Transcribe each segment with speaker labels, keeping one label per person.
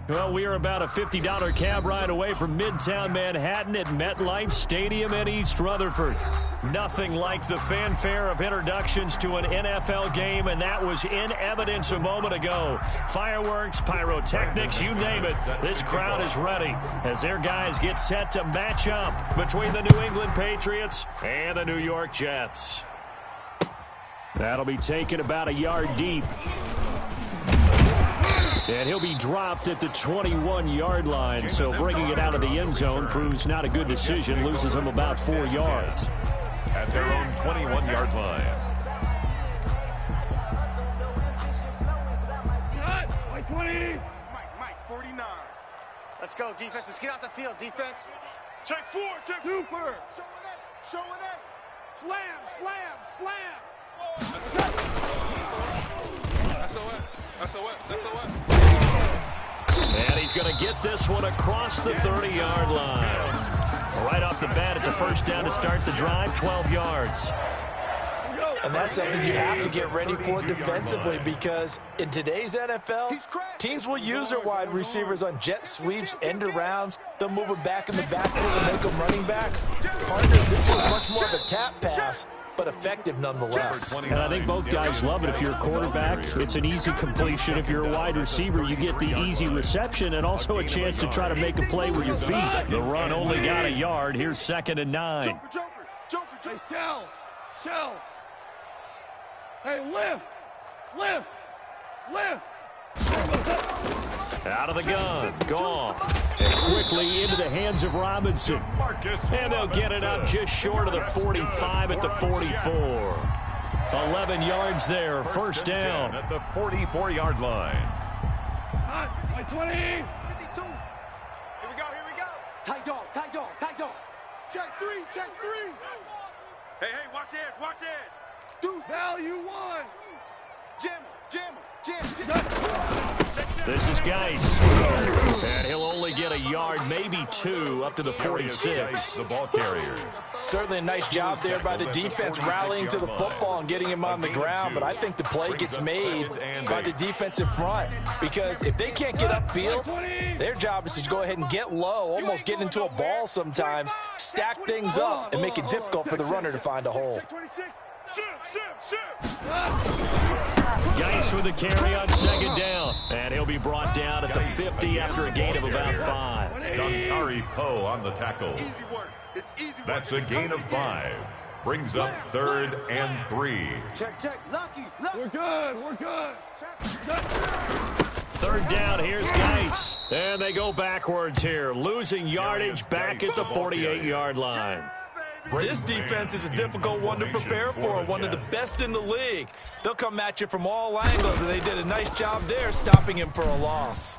Speaker 1: Well, we are about a $50 cab ride away from Midtown Manhattan at MetLife Stadium in East Rutherford. Nothing like the fanfare of introductions to an NFL game, and that was in evidence a moment ago. Fireworks, pyrotechnics, you name it. This crowd is ready as their guys get set to match up between the New England Patriots and the New York Jets. That'll be taken about a yard deep. And he'll be dropped at the 21-yard line, so bringing it out of the end zone proves not a good decision, loses him about 4 yards.
Speaker 2: At their own 21-yard line.
Speaker 3: Mike 20.
Speaker 4: Mike 49. Let's go, defense. Let's get out the field, defense.
Speaker 3: Check 4, check super. Show it up. Slam, slam, slam. That's a what?
Speaker 1: And he's going to get this one across the 30-yard line. Right off the bat, it's a first down to start the drive, 12 yards.
Speaker 5: And that's something you have to get ready for defensively, because in today's NFL, teams will use their wide receivers on jet sweeps, end arounds. They'll move them back in the backfield and make them running backs. Partner, this was much more of a tap pass, but effective nonetheless.
Speaker 1: And I think both guys love it. If you're a quarterback, it's an easy completion. If you're a wide receiver, you get the easy reception and also a chance to try to make a play with your feet. The run only got a yard. Here's 2nd and 9.
Speaker 3: Joker. Hey, shell. Hey, lift.
Speaker 1: Out of the gun. Gone. And quickly into the hands of Robinson. And they'll get it up just short of the 45 at the 44. 11 yards there. First down.
Speaker 2: At the 44-yard line.
Speaker 3: Mike 20. 52.
Speaker 4: Here we go. Tight dog. Check 3. Hey, watch edge.
Speaker 3: Deuce value 1.
Speaker 4: Jam.
Speaker 1: This is Geis. And he'll only get a yard, maybe 2, up to the 46.
Speaker 2: The ball carrier.
Speaker 5: Certainly a nice job there by the defense rallying to the football and getting him on the ground, but I think the play gets made by the defensive front, because if they can't get upfield, their job is to go ahead and get low, almost get into a ball sometimes, stack things up, and make it difficult for the runner to find a hole.
Speaker 1: Geis with the carry on 2nd down. And he'll be brought down at the 50 after a gain of about 5.
Speaker 2: Dontari Poe on the tackle. That's a gain of 5. Brings up 3rd and 3.
Speaker 4: Check. Lucky.
Speaker 3: We're good.
Speaker 1: 3rd down, here's Geis. And they go backwards here, losing yardage back at the 48-yard line.
Speaker 5: This defense is a difficult one to prepare for, one of the best in the league. They'll come at you from all angles, and they did a nice job there stopping him for a loss.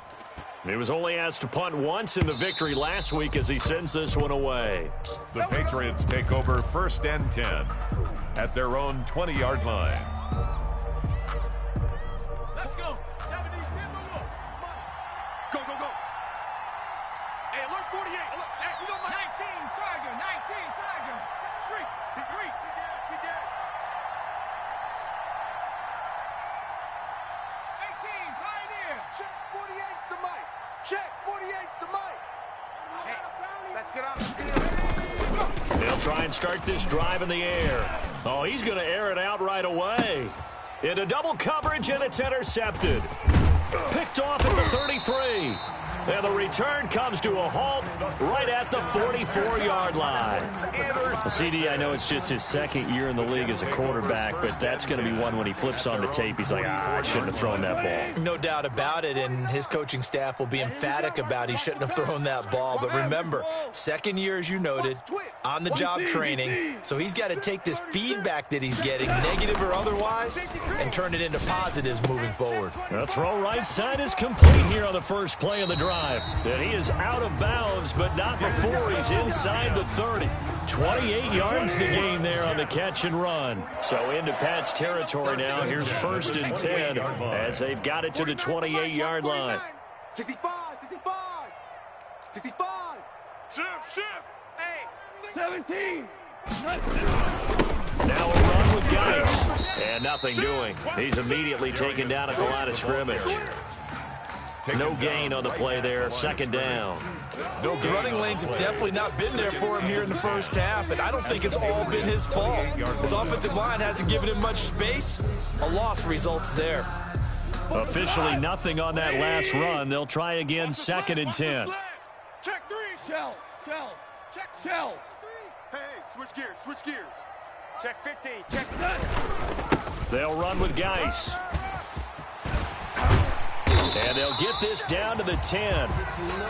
Speaker 1: He was only asked to punt once in the victory last week as he sends this one away.
Speaker 2: The Patriots take over 1st and 10 at their own 20-yard line.
Speaker 3: Let's go. 70, 10,
Speaker 4: Go.
Speaker 3: Hey, alert 48. Hey, we got 19, Tiger. Street. We did. 18, Pioneer.
Speaker 4: Check 48's the mic. Hey, let's get out of the field.
Speaker 1: They'll try and start this drive in the air. Oh, he's going to air it out right away. Into double coverage, and it's intercepted. Picked off at the 33. And the return comes to a halt right at the 44-yard line. CD, I know it's just his 2nd year in the league as a quarterback, but that's going to be one when he flips on the tape. He's like, I shouldn't have thrown that ball.
Speaker 5: No doubt about it, and his coaching staff will be emphatic about he shouldn't have thrown that ball. But remember, 2nd year, as you noted, on-the-job training, so he's got to take this feedback that he's getting, negative or otherwise, and turn it into positives moving forward.
Speaker 1: The throw right side is complete here on the first play of the drive. And he is out of bounds, but not before he's inside the 30. 28 yards the gain there on the catch and run. So into Pat's territory now. Here's 1st and 10 as they've got it to the 28-yard line.
Speaker 4: 65.
Speaker 3: Shift. Hey, 17.
Speaker 1: Now a run with Geis. And nothing doing. He's immediately taken down at the line of scrimmage. No gain on the play there, second down.
Speaker 5: The running lanes have definitely not been there for him here in the first half, and I don't think it's all been his fault. His offensive line hasn't given him much space. A loss results there.
Speaker 1: Officially nothing on that last run. They'll try again, second and 10.
Speaker 3: Check 3. Shell. Check shell.
Speaker 4: Hey, switch gears.
Speaker 3: Check 50. Check that.
Speaker 1: They'll run with Geis. And they'll get this down to the 10.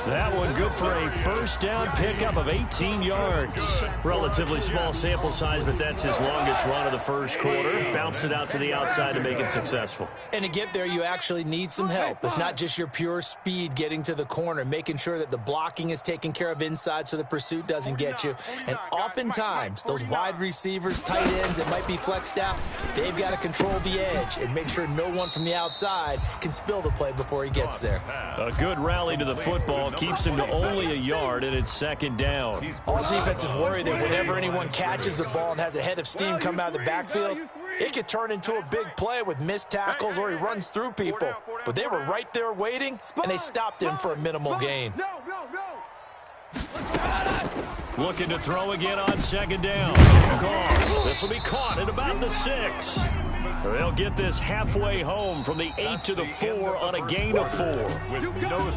Speaker 1: That one good for a first down pickup of 18 yards. Relatively small sample size, but that's his longest run of the first quarter. Bounced it out to the outside to make it successful.
Speaker 5: And to get there, you actually need some help. It's not just your pure speed getting to the corner, making sure that the blocking is taken care of inside so the pursuit doesn't get you. And oftentimes, those wide receivers, tight ends that might be flexed out, they've got to control the edge and make sure no one from the outside can spill the play before he gets there.
Speaker 1: A good rally to the football keeps him to only a yard, and it's second down.
Speaker 5: All defenses worry that whenever anyone catches the ball and has a head of steam come out of the backfield, it could turn into a big play with missed tackles or he runs through people. But they were right there waiting, and they stopped him for a minimal gain.
Speaker 1: Looking to throw again on second down. Gone. This will be caught at about the 6. They'll get this halfway home from the 8 to the 4 on a gain of 4.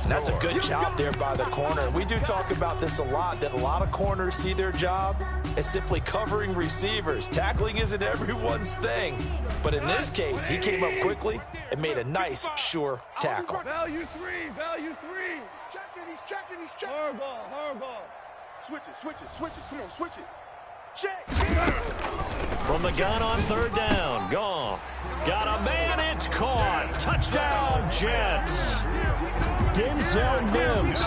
Speaker 5: That's a good job there by the corner. We do talk about this a lot, that a lot of corners see their job as simply covering receivers. Tackling isn't everyone's thing. But in this case, he came up quickly and made a nice, sure tackle.
Speaker 3: Value 3. He's checking. Hardball.
Speaker 4: Switch it. Come on, switch it. Check.
Speaker 1: From the gun on third down. Goff. Got a man. It's caught. Touchdown, Jets. Denzel Mims.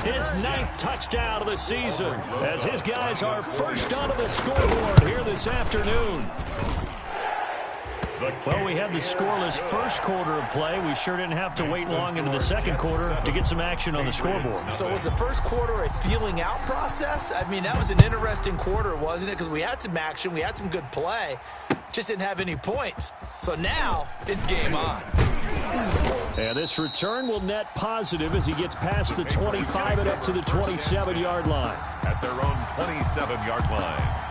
Speaker 1: His 9th touchdown of the season as his guys are first onto the scoreboard here this afternoon. Well, we had the scoreless first quarter of play. We sure didn't have to wait long into the second quarter to get some action on the scoreboard.
Speaker 5: So was the first quarter a feeling out process? I mean, that was an interesting quarter, wasn't it? Because we had some action, we had some good play, just didn't have any points. So now it's game on.
Speaker 1: And this return will net positive as he gets past the 25 and up to the 27-yard line.
Speaker 2: At their own 27-yard line.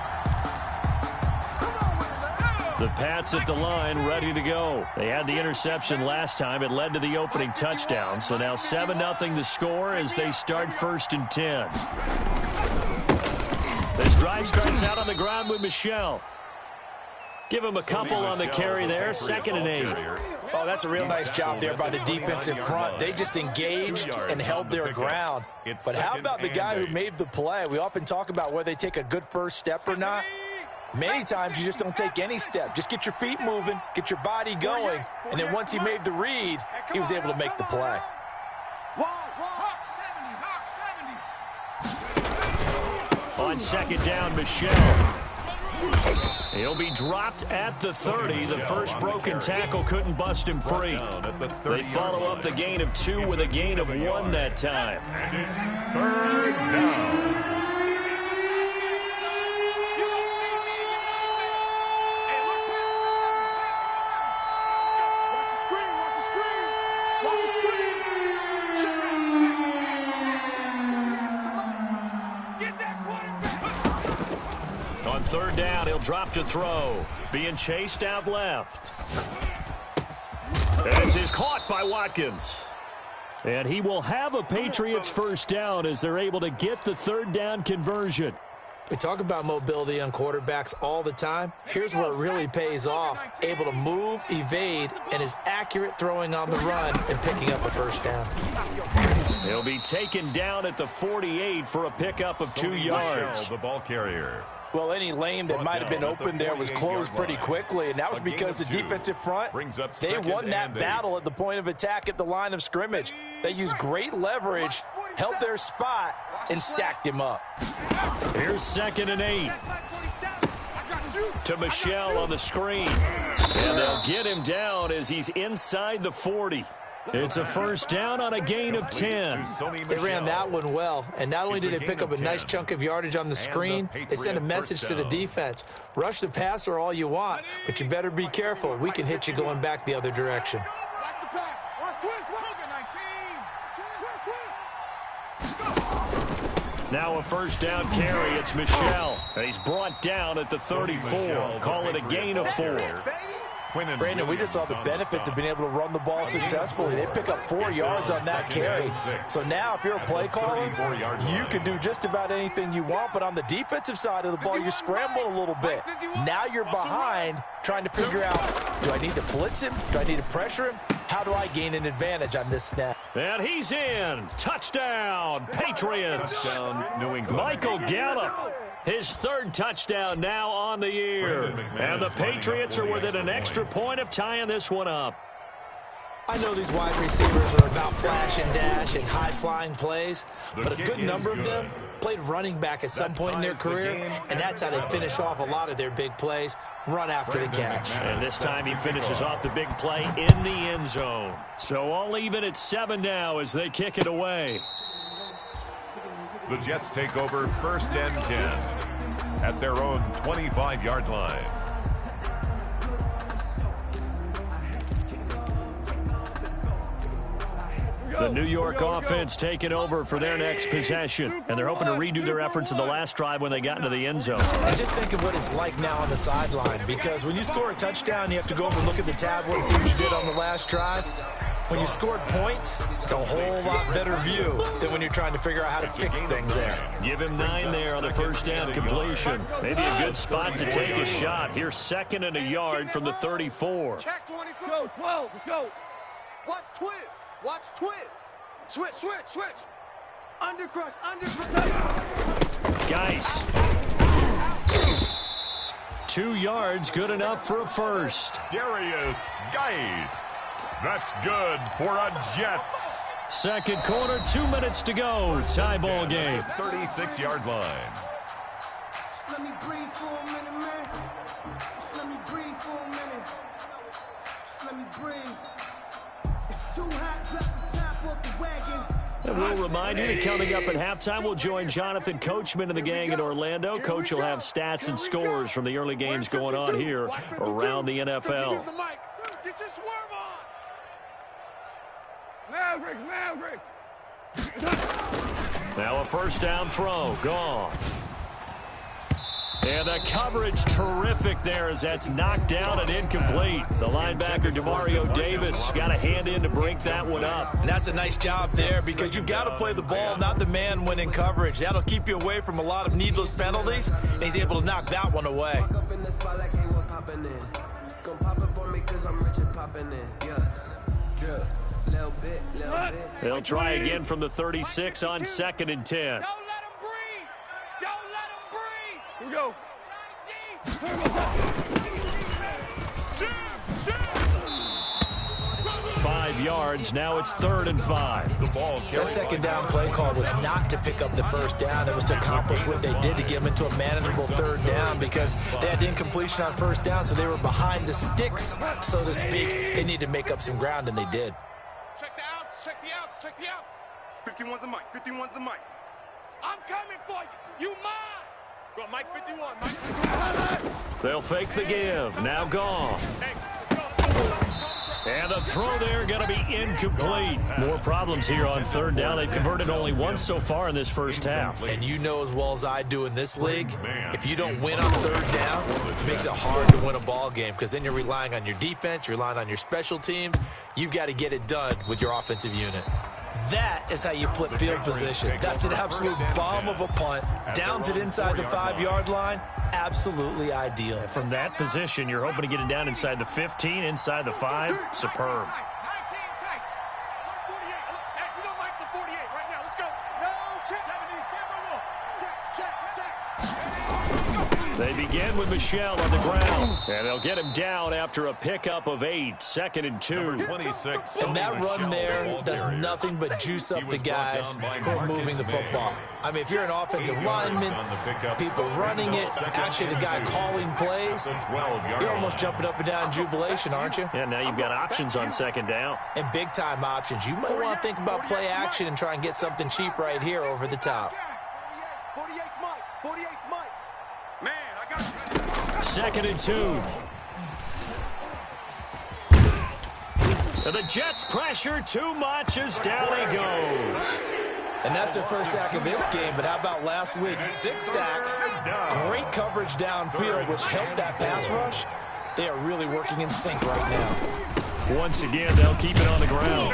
Speaker 1: The Pats at the line, ready to go. They had the interception last time. It led to the opening touchdown. So now 7-0 the score as they start first and 10. This drive starts out on the ground with Michel. Give him a couple on the carry there, 2nd and 8.
Speaker 5: Oh, that's a real nice job there by the defensive front. They just engaged and held their ground. But how about the guy who made the play? We often talk about whether they take a good first step or not. Many times you just don't take any step. Just get your feet moving, get your body going, and then once he made the read, he was able to make the play.
Speaker 1: On second down, Michel. He'll be dropped at the 30. The first broken tackle couldn't bust him free. They follow up the gain of 2 with a gain of 1 that time.
Speaker 2: And it's third down.
Speaker 1: On third down, he'll drop to throw. Being chased out left. This is caught by Watkins. And he will have a Patriots first down as they're able to get the third down conversion.
Speaker 5: We talk about mobility on quarterbacks all the time. Here's where it really pays off. Able to move, evade, and is accurate throwing on the run and picking up a first down.
Speaker 1: He'll be taken down at the 48 for a pickup of 2 yards.
Speaker 2: The ball carrier.
Speaker 5: Well, any lane that might have been open there was closed pretty quickly, and that was because the defensive front, they won that battle at the point of attack at the line of scrimmage. They used great leverage, held their spot, and stacked him up.
Speaker 1: Here's 2nd and 8. To Michel on the screen. And they'll get him down as he's inside the 40. It's a first down on a gain of 10.
Speaker 5: They ran that one well, and not only did they pick up a nice chunk of yardage on the screen, they sent a message to the defense. Rush the passer all you want, but you better be careful. We can hit you going back the other direction.
Speaker 1: Now a first down carry. It's Michel. He's brought down at the 34. Call it a gain of 4.
Speaker 5: Brandon, we just saw the benefits of being able to run the ball successfully. They pick up 4 yards on that carry. So now if you're a play caller, you can do just about anything you want. But on the defensive side of the ball, you're scrambling a little bit. Now you're behind trying to figure out, do I need to blitz him? Do I need to pressure him? How do I gain an advantage on this snap?
Speaker 1: And he's in. Touchdown, Patriots.
Speaker 2: New England.
Speaker 1: Michael Gallup. His 3rd touchdown now on the year. And the Patriots are within an extra point of tying this one up.
Speaker 5: I know these wide receivers are about flash and dash and high-flying plays, but a good number of them played running back at some point in their career, and that's how they finish off a lot of their big plays, run after the catch.
Speaker 1: And this time he finishes off the big play in the end zone. So all even at 7 now as they kick it away.
Speaker 2: The Jets take over 1st and 10 at their own 25-yard line.
Speaker 1: The New York offense taking over for their next possession, and they're hoping to redo their efforts in the last drive when they got into the end zone.
Speaker 5: And just think of what it's like now on the sideline, because when you score a touchdown, you have to go over and look at the tablet and see what you did on the last drive. When you scored points, it's a whole lot better view than when you're trying to figure out how to fix things there.
Speaker 1: Give him 9 there on the first down completion. Maybe a good spot to take a shot. Here's 2nd and a yard from the 34.
Speaker 4: Check 24.
Speaker 3: Go, 12, go.
Speaker 4: Watch twist. Watch twist. Switch, switch, switch.
Speaker 3: Under crush, under protect.
Speaker 1: Geis. 2 yards, good enough for a first.
Speaker 2: Darius Geis. That's good for a Jets.
Speaker 1: 2nd quarter, 2 minutes to go. Tie ball game.
Speaker 2: 36-yard line.
Speaker 3: Let me breathe for a minute, man. Let me breathe for a minute. Let me breathe. It's too hot, drop the top off the wagon.
Speaker 1: And we'll remind you that coming up at halftime, we'll join Jonathan Coachman and the gang in Orlando. Coach will have stats and scores from the early games going on here around the NFL.
Speaker 4: Get your swerve on.
Speaker 3: Maverick.
Speaker 1: Now a first down throw, gone. And the coverage terrific there as that's knocked down and incomplete. The linebacker, Demario Davis, got a hand in to break that one up.
Speaker 5: And that's a nice job there because you've got to play the ball, not the man when in coverage. That'll keep you away from a lot of needless penalties, and he's able to knock that one away.
Speaker 1: They'll try again from the 36 on 2nd and 10.
Speaker 3: Don't let him breathe. Don't let him breathe. Here we go.
Speaker 1: 5 yards. Now it's 3rd and 5.
Speaker 2: The ball
Speaker 5: That 2nd down play call was not to pick up the first down. It was to accomplish what they did to get them into a manageable 3rd down because they had incompletion on 1st down, so they were behind the sticks, so to speak. They needed to make up some ground, and they did.
Speaker 4: Check the outs, check the outs, check the outs. 51's the mic, 51's the mic.
Speaker 3: I'm coming for you. You mine.
Speaker 4: Go, Mike 51, Mike 51.
Speaker 1: They'll fake the give. Now gone. And the throw there going to be incomplete. More problems here on 3rd down. They've converted only once so far in this first half.
Speaker 5: And you know as well as I do in this league, if you don't win on 3rd down, it makes it hard to win a ball game because then you're relying on your defense, you're relying on your special teams. You've got to get it done with your offensive unit. That is how you flip field position. That's an absolute bomb of a punt. Downs it inside the 5-yard line. Absolutely ideal.
Speaker 1: From that position, you're hoping to get it down inside the 15, inside the 5. Superb. They begin with Michel on the ground, and they'll get him down after a pickup of 8, 2nd and 2.
Speaker 2: 26.
Speaker 5: And that run there does nothing but juice up the guys who are moving the football. I mean, if you're an offensive lineman, people running it, actually the guy calling plays, you're almost jumping up and down in jubilation, aren't you?
Speaker 1: Yeah, now you've got options on 2nd down.
Speaker 5: And big-time options. You might want to think about play action and try and get something cheap right here over the top.
Speaker 4: 48 Mike, 48 Mike. Man, I got you.
Speaker 1: 2nd and 2. And the Jets pressure too much as down he goes.
Speaker 5: And that's their first sack of this game, but how about last week? 6 sacks, great coverage downfield, which helped that pass rush. They are really working in sync right now.
Speaker 1: Once again, they'll keep it on the ground.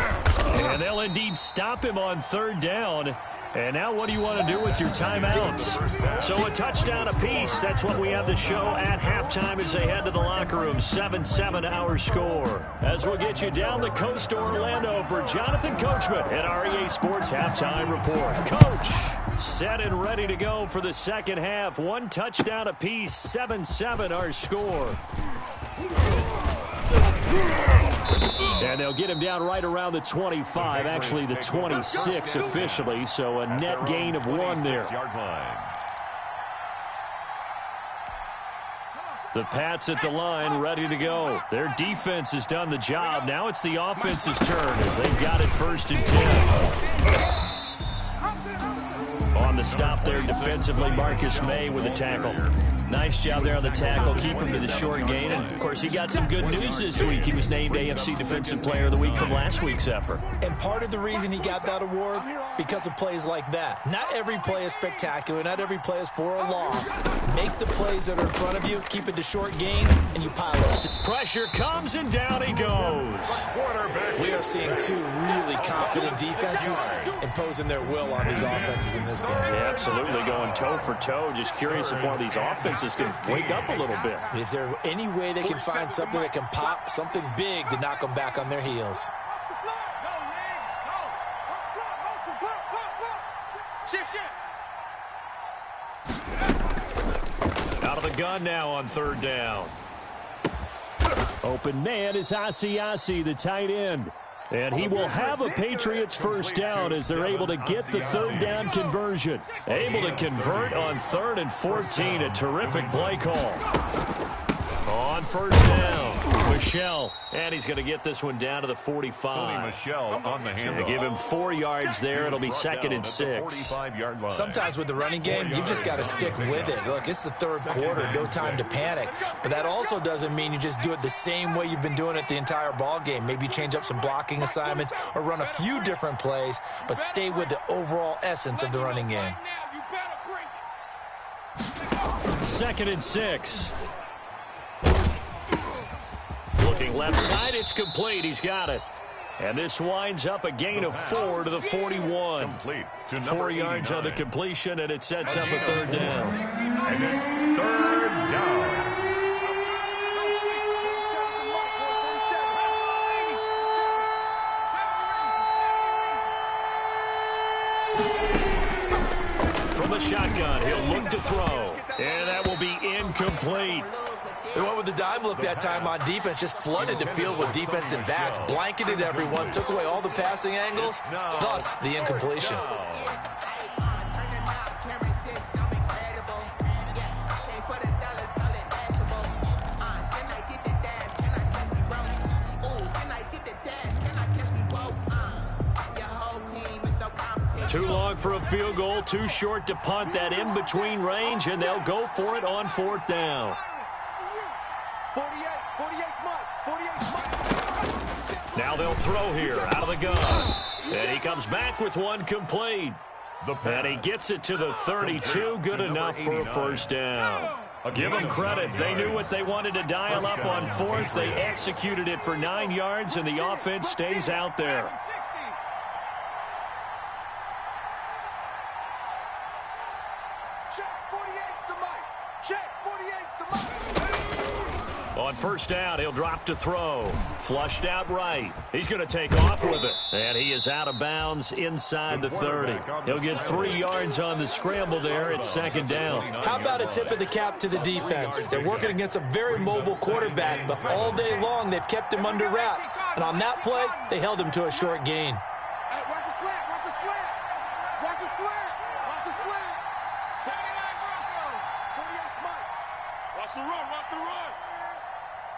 Speaker 1: And they'll indeed stop him on 3rd down. And now what do you want to do with your timeouts? So a touchdown apiece. That's what we have to show at halftime as they head to the locker room. 7-7 our score. As we'll get you down the coast to Orlando for Jonathan Coachman at REA Sports Halftime Report. Coach, set and ready to go for the second half. 1 touchdown apiece. 7-7 our score. And they'll get him down right around the 25, actually the 26 officially, so a net gain of 1 there. The Pats at the line, ready to go. Their defense has done the job. Now it's the offense's turn as they've got it 1st and 10. On the stop there defensively, Marcus May with a tackle. Nice job there on the tackle. Keep him to the short gain. And, of course, he got some good news this week. He was named AFC Defensive Player of the Week from last week's effort.
Speaker 5: And part of the reason he got that award, because of plays like that. Not every play is spectacular. Not every play is for a loss. Make the plays that are in front of you, keep it to short gains, and you pile up.
Speaker 1: Pressure comes, and down he goes.
Speaker 5: We are seeing 2 really confident defenses imposing their will on these offenses in this game.
Speaker 1: Yeah, absolutely, going toe for toe. Just curious if one of these offenses can wake up a little bit.
Speaker 5: Is there any way they can find something that can pop, something big to knock them back on their heels?
Speaker 1: Out of the gun now on 3rd down. Open man is Asiasi, the tight end. And he will have a Patriots 1st down as they're able to get the 3rd down conversion. Able to convert on 3rd and 14. A terrific play call. On 1st down, Michelle. And he's going to get this one down to the 45.
Speaker 2: Michelle on the handoff.
Speaker 1: Give him 4 yards there. It'll be 2nd and 6.
Speaker 5: Sometimes with the running game, you've just got to stick with it. Look, it's the 3rd quarter. No time to panic. But that also doesn't mean you just do it the same way you've been doing it the entire ball game. Maybe change up some blocking assignments or run a few different plays, but stay with the overall essence of the running game.
Speaker 1: 2nd and 6. Looking left side, it's complete. He's got it. And this winds up a gain of 4 to the 41. 4 yards on the completion, and it sets up a 3rd down.
Speaker 2: And it's 3rd down.
Speaker 1: From the shotgun, he'll look to throw. And that will be incomplete.
Speaker 5: They went with the dime look that time on defense, just flooded the field with defensive backs, blanketed everyone, took away all the passing angles, thus the incompletion.
Speaker 1: Too long for a field goal, too short to punt. That in-between range, and they'll go for it on 4th down.
Speaker 4: 48 Mike.
Speaker 1: Now they'll throw here out of the gun. And he comes back with one complete. And he gets it to the 32. Good enough for a 1st down. Give them credit. They knew what they wanted to dial up on 4th. They executed it for 9 yards, and the offense stays out there.
Speaker 4: Check 48's to Mike. Check 48's to Mike.
Speaker 1: On 1st down, he'll drop to throw. Flushed out right. He's going to take off with it. And he is out of bounds inside the 30. He'll get 3 yards on the scramble there at 2nd down.
Speaker 5: How about a tip of the cap to the defense? They're working against a very mobile quarterback, but all day long they've kept him under wraps. And on that play, they held him to a short gain.
Speaker 4: Hey, watch the slant. Watch the slant. Watch the slant. Watch the slant. 48's Mike. Watch the run. Watch the run.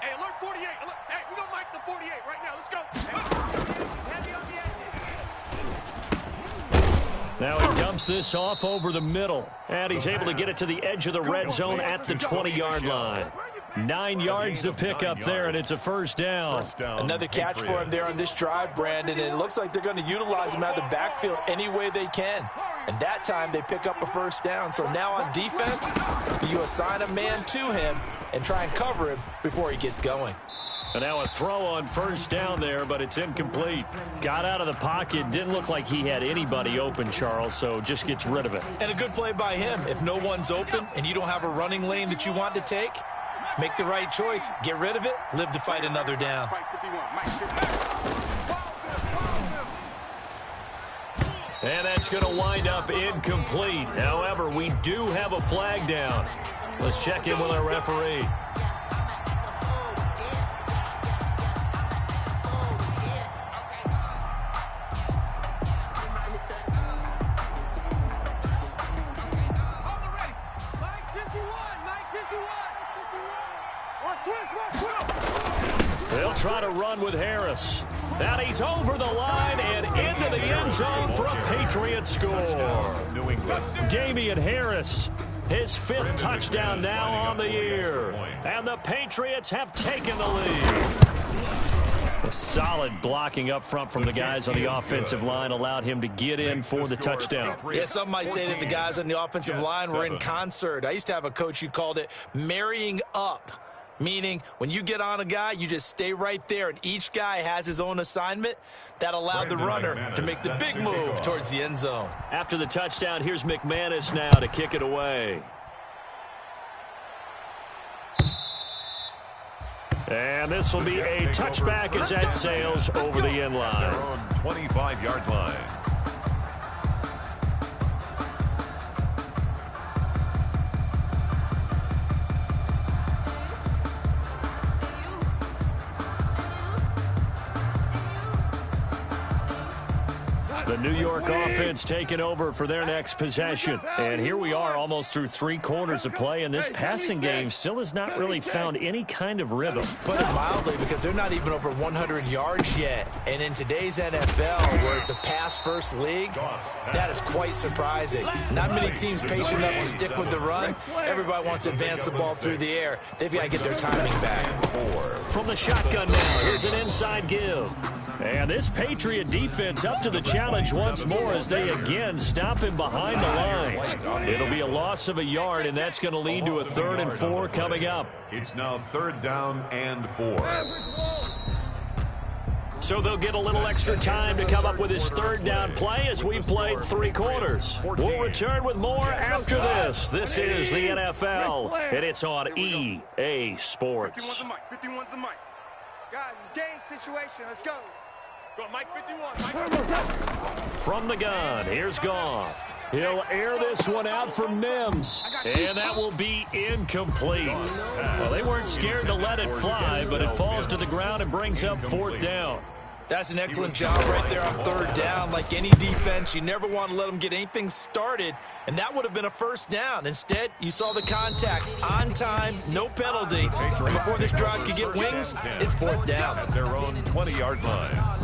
Speaker 4: Hey, alert 48. Alert. Hey, we're going to mic the 48 right now. Let's go. He's heavy on the edges.
Speaker 1: Now he dumps this off over the middle. And he's able to get it to the edge of the red zone at the 20-yard line. 9 yards to pick up there, and it's a first down.
Speaker 5: Another catch for him there on this drive, Brandon, and it looks like they're going to utilize him out of the backfield any way they can. And that time they pick up a first down. So now on defense, you assign a man to him and try and cover him before he gets going.
Speaker 1: And now a throw on first down there, but it's incomplete. Got out of the pocket. Didn't look like he had anybody open, Charles, so just gets rid of it.
Speaker 5: And a good play by him. If no one's open and you don't have a running lane that you want to take, make the right choice. Get rid of it. Live to fight another down.
Speaker 1: And that's going to wind up incomplete. However, we do have a flag down. Let's check in with our referee. They'll try to run with Harris. And he's over the line and into the end zone for a Patriot score. Damian Harris, his 5th touchdown now on the year. And the Patriots have taken the lead. A solid blocking up front from the guys on the offensive line allowed him to get in for the touchdown.
Speaker 5: Yeah, some might say that the guys on the offensive line were in concert. I used to have a coach who called it marrying up. Meaning, when you get on a guy, you just stay right there, and each guy has his own assignment. That allowed the runner to make the big move towards the end zone.
Speaker 1: After the touchdown, here's McManus now to kick it away. And this will be a touchback as that sails over the end line.
Speaker 2: 25-yard line.
Speaker 1: The New York offense taking over for their next possession. And here we are almost through 3 quarters of play, and this passing game still has not really found any kind of rhythm.
Speaker 5: Put it mildly, because they're not even over 100 yards yet. And in today's NFL, where it's a pass-first league, that is quite surprising. Not many teams patient enough to stick with the run. Everybody wants to advance the ball through the air. They've got to get their timing back.
Speaker 1: From the shotgun now, here's an inside give. And this Patriot defense up to the challenge once more as they again stop him behind the line. It'll be a loss of a yard, and that's going to lead to a 3rd and 4 coming up.
Speaker 2: It's now 3rd down and 4.
Speaker 1: So they'll get a little extra time to come up with his 3rd down play as we've played 3 quarters. We'll return with more after this. This is the NFL, and it's on EA Sports.
Speaker 4: 51's the mic. Guys, it's game situation. Let's go. Go, Mike 51.
Speaker 1: From the gun, here's Goff. He'll air this one out for Mims, and that will be incomplete. Well, they weren't scared to let it fly, but it falls to the ground and brings up 4th down.
Speaker 5: That's an excellent job right there on 3rd down. Like any defense, you never want to let them get anything started, and that would have been a 1st down. Instead, you saw the contact on time, no penalty, and before this drive could get wings, it's 4th down.
Speaker 2: At their own 20-yard line.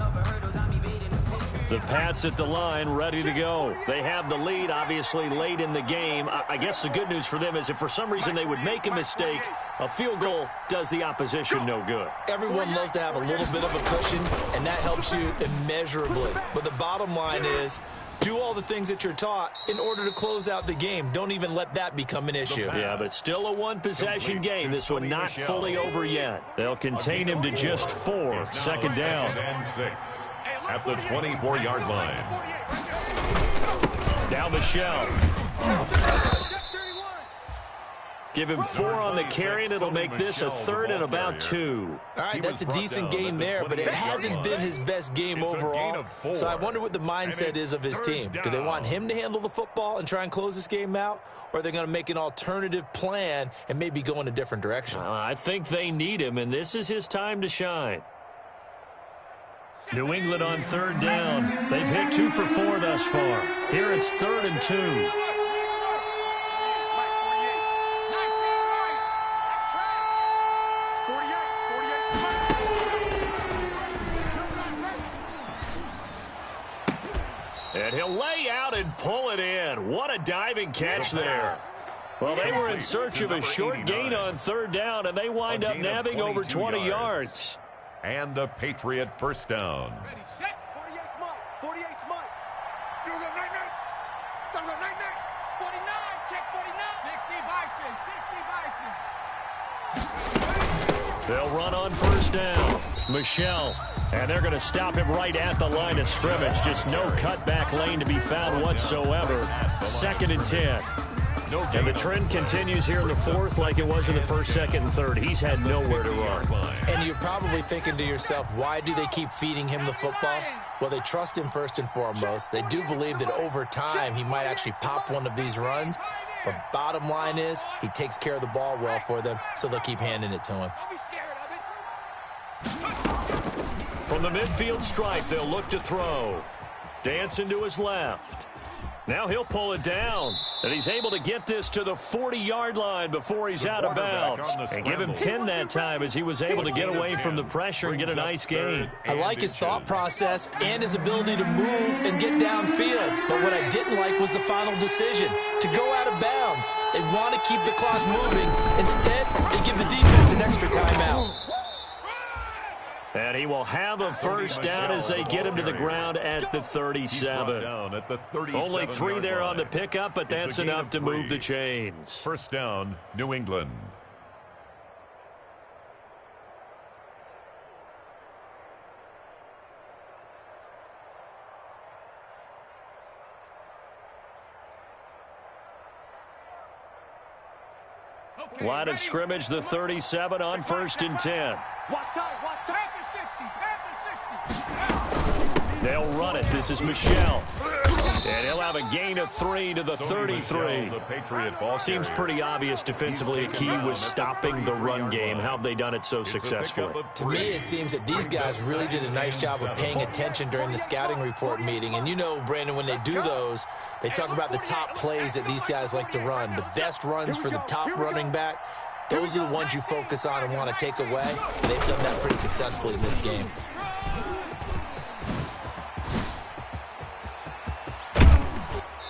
Speaker 1: The Pats at the line, ready to go. They have the lead, obviously, late in the game. I guess the good news for them is if for some reason they would make a mistake, a field goal does the opposition no good.
Speaker 5: Everyone loves to have a little bit of a cushion, and that helps you immeasurably. But the bottom line is, do all the things that you're taught in order to close out the game. Don't even let that become an issue.
Speaker 1: Yeah, but still a 1-possession game. This one not fully over yet. They'll contain him to just 4. 2nd down.
Speaker 2: And 6. At the 24-yard line.
Speaker 1: Down the shell. Give him 4 on the carry, and it'll make this a 3rd and about 2.
Speaker 5: All right, that's a decent game there, but it hasn't been his best game overall. So I wonder what the mindset is of his team. Do they want him to handle the football and try and close this game out? Or are they going to make an alternative plan and maybe go in a different direction?
Speaker 1: I think they need him, and this is his time to shine. New England on 3rd down. They've hit 2 for 4 thus far. Here it's 3rd and 2. And he'll lay out and pull it in. What a diving catch there. Well, they were in search of a short gain on third down, and they wind up nabbing over 20 yards.
Speaker 2: And a Patriot first down.
Speaker 4: Ready, set. 48th Mike. 48th Mike. You go 99. Some go 99. 49. Check 49. 60 Bison. 60 Bison.
Speaker 1: They'll run on first down. Michelle. And they're going to stop him right at the line of scrimmage. Just no cutback lane to be found whatsoever. 2nd and 10. And the trend continues here in the fourth like it was in the first, second, and third. He's had nowhere to run.
Speaker 5: And you're probably thinking to yourself, why do they keep feeding him the football? Well, they trust him first and foremost. They do believe that over time he might actually pop one of these runs. But bottom line is he takes care of the ball well for them, so they'll keep handing it to him.
Speaker 4: Don't be scared of it.
Speaker 1: From the midfield stripe, they'll look to throw. Dancing to his left. Now he'll pull it down. And he's able to get this to the 40-yard line before he's out of bounds. And give him 10 that time as he was able to get away from the pressure and get a nice gain.
Speaker 5: I like his thought process and his ability to move and get downfield. But what I didn't like was the final decision, to go out of bounds. They want to keep the clock moving. Instead, they give the defense an extra timeout.
Speaker 1: And he will have a first down as they get him to the ground at the 37. Only 3 there on the pickup, but that's enough to move the chains.
Speaker 2: First down, New England.
Speaker 1: Line of scrimmage, the 37 on 1st and 10.
Speaker 4: Watch time. Watch time. At the 60.
Speaker 1: They'll run it. This is Michelle. And he'll have a gain of 3 to the 33. Seems pretty obvious defensively. A key was stopping the run game. How have they done it so successfully?
Speaker 5: To me, it seems that these guys really did a nice job of paying attention during the scouting report meeting. And you know, Brandon, when they do those, they talk about the top plays that these guys like to run. The best runs for the top running back, those are the ones you focus on and want to take away. And they've done that pretty successfully in this game.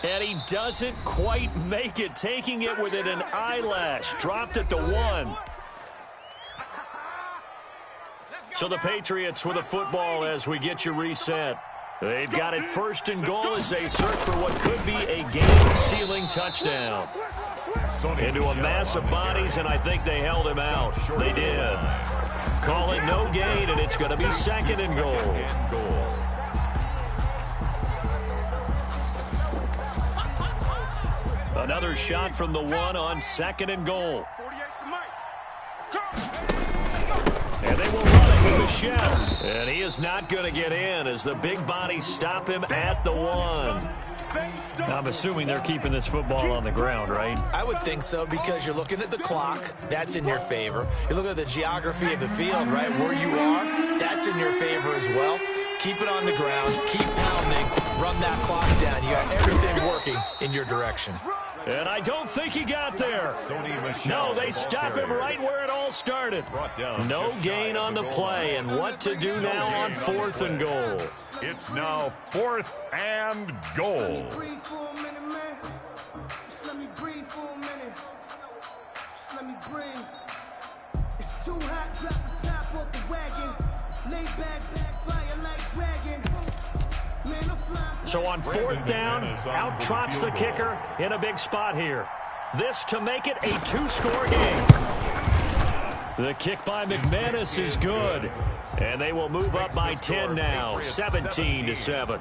Speaker 1: And he doesn't quite make it, taking it within an eyelash. Dropped at the 1. So the Patriots with a football as we get you reset. They've got it 1st and goal as they search for what could be a game-sealing touchdown. Into a mass of bodies, and I think they held him out. They did. Call it no gain, and it's going to be 2nd and goal. Another shot from the 1 on 2nd and goal. And they will run it with Michelle. And he is not going to get in as the big bodies stop him at the 1. I'm assuming they're keeping this football on the ground, right?
Speaker 5: I would think so, because you're looking at the clock. That's in your favor. You look at the geography of the field, right? Where you are, that's in your favor as well. Keep it on the ground. Keep pounding. Run that clock down. You got everything working in your direction.
Speaker 1: And I don't think he got there. No, they stop him right where it all started. No gain on the play, and what to do now on 4th and goal.
Speaker 2: It's now 4th and goal.
Speaker 3: Breathe for a minute, man. Just let me breathe for a minute. Just let me breathe. It's too hot, drop the top off the wagon. Lay back, fire like dragon.
Speaker 1: So on 4th down, out trots the kicker in a big spot here. This to make it a 2-score game. The kick by McManus is good. And they will move up by 10 now, 17-7.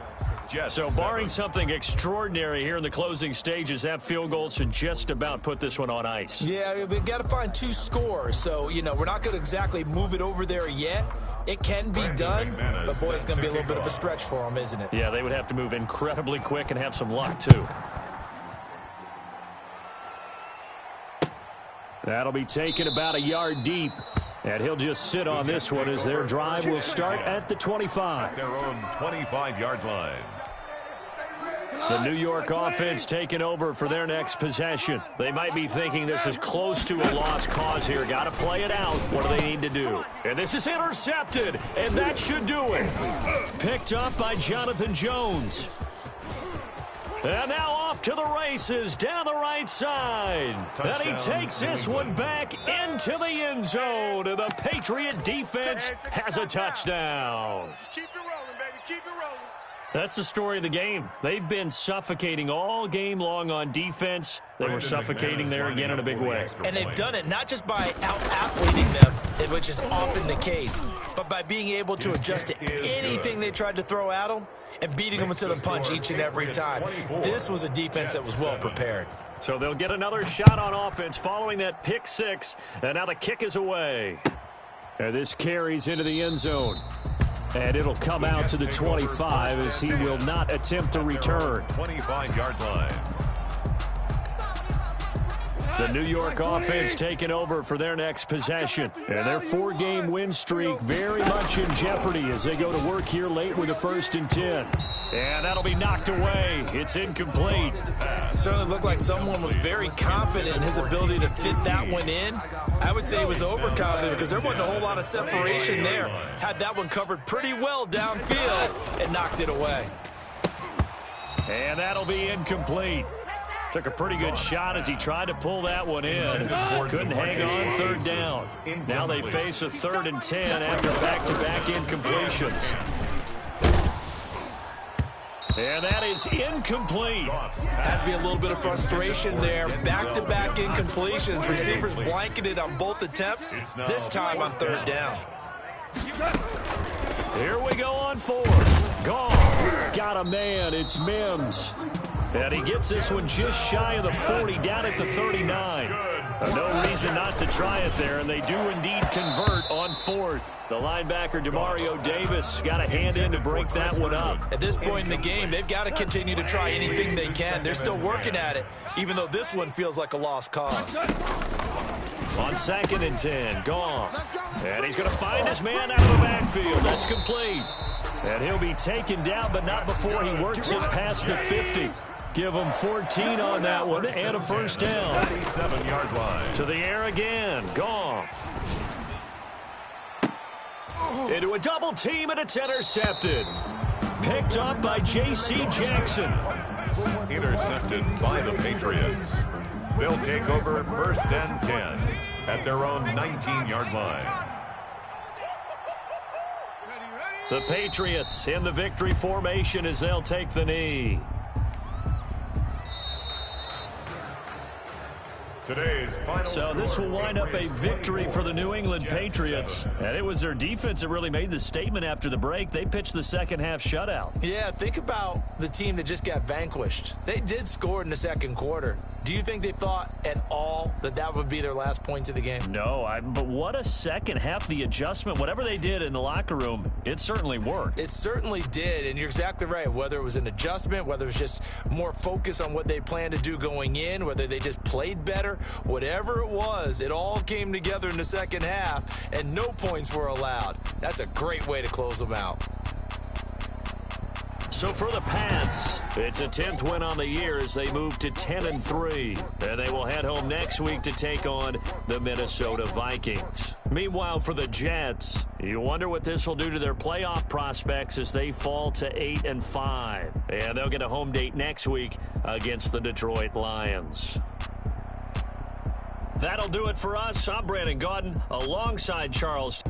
Speaker 1: So barring something extraordinary here in the closing stages, that field goal should just about put this one on ice.
Speaker 5: Yeah, we've got to find 2 scores. So, you know, we're not going to exactly move it over there yet. It can be done, but boy, it's going to be a little bit of a stretch for them, isn't it?
Speaker 1: Yeah, they would have to move incredibly quick and have some luck, too. That'll be taken about a yard deep. And he'll just sit on this one as their drive will start at the 25.
Speaker 2: Their own 25-yard line.
Speaker 1: The New York offense taking over for their next possession. They might be thinking this is close to a lost cause here. Got to play it out. What do they need to do? And this is intercepted, and that should do it. Picked up by Jonathan Jones. And now off to the races down the right side. And he takes this one back into the end zone. And the Patriot defense has a touchdown.
Speaker 4: Just keep it rolling, baby. Keep it rolling.
Speaker 1: That's the story of the game. They've been suffocating all game long on defense. They were suffocating there again in a big way.
Speaker 5: And they've done it not just by out-athleting them, which is often the case, but by being able to adjust to anything they tried to throw at them and beating them to the punch each and every time. This was a defense that was well prepared.
Speaker 1: So they'll get another shot on offense following that pick six. And now the kick is away. And this carries into the end zone. And it'll come out to the 25 as he will not attempt to return.
Speaker 2: 25-yard line.
Speaker 1: The New York offense taking over for their next possession. And their 4-game win streak very much in jeopardy as they go to work here late with a 1st and 10. And that'll be knocked away. It's incomplete.
Speaker 5: It certainly looked like someone was very confident in his ability to fit that one in. I would say he was overconfident because there wasn't a whole lot of separation there. Had that one covered pretty well downfield and knocked it away.
Speaker 1: And that'll be incomplete. Took a pretty good shot as he tried to pull that one in. Couldn't hang on 3rd down. Now they face a 3rd and 10 after back-to-back incompletions. And that is incomplete.
Speaker 5: Has to be a little bit of frustration there. Back-to-back incompletions. Receivers blanketed on both attempts, this time on 3rd down.
Speaker 1: Here we go on 4th. Gone. Got a man. It's Mims. And he gets this one just shy of the 40, down at the 39. No reason not to try it there, and they do indeed convert on 4th. The linebacker, Demario Davis, got a hand in to break that one up.
Speaker 5: At this point in the game, they've got to continue to try anything they can. They're still working at it, even though this one feels like a lost cause.
Speaker 1: On 2nd and 10, gone. And he's going to find his man out of the backfield. That's complete. And he'll be taken down, but not before he works it past the 50. Give him 14 on that one and a 1st down.
Speaker 2: 37-yard line.
Speaker 1: To the air again. Goff. Into a double team, and it's intercepted. Picked up by J.C. Jackson.
Speaker 2: Intercepted by the Patriots. They'll take over 1st and 10 at their own 19-yard line.
Speaker 1: The Patriots in the victory formation as they'll take the knee. So this will wind up a victory for the New England Patriots. And it was their defense that really made the statement after the break. They pitched the second half shutout.
Speaker 5: Yeah, think about the team that just got vanquished. They did score in the 2nd quarter. Do you think they thought at all that that would be their last points of the game?
Speaker 1: No, but what a second half. The adjustment, whatever they did in the locker room, it certainly worked.
Speaker 5: It certainly did, and you're exactly right. Whether it was an adjustment, whether it was just more focus on what they planned to do going in, whether they just played better, whatever it was, it all came together in the 2nd half, and no points were allowed. That's a great way to close them out.
Speaker 1: So for the Pats, it's a 10th win on the year as they move to 10-3. And they will head home next week to take on the Minnesota Vikings. Meanwhile, for the Jets, you wonder what this will do to their playoff prospects as they fall to 8-5. And they'll get a home date next week against the Detroit Lions. That'll do it for us. I'm Brandon Gaudin alongside Charles.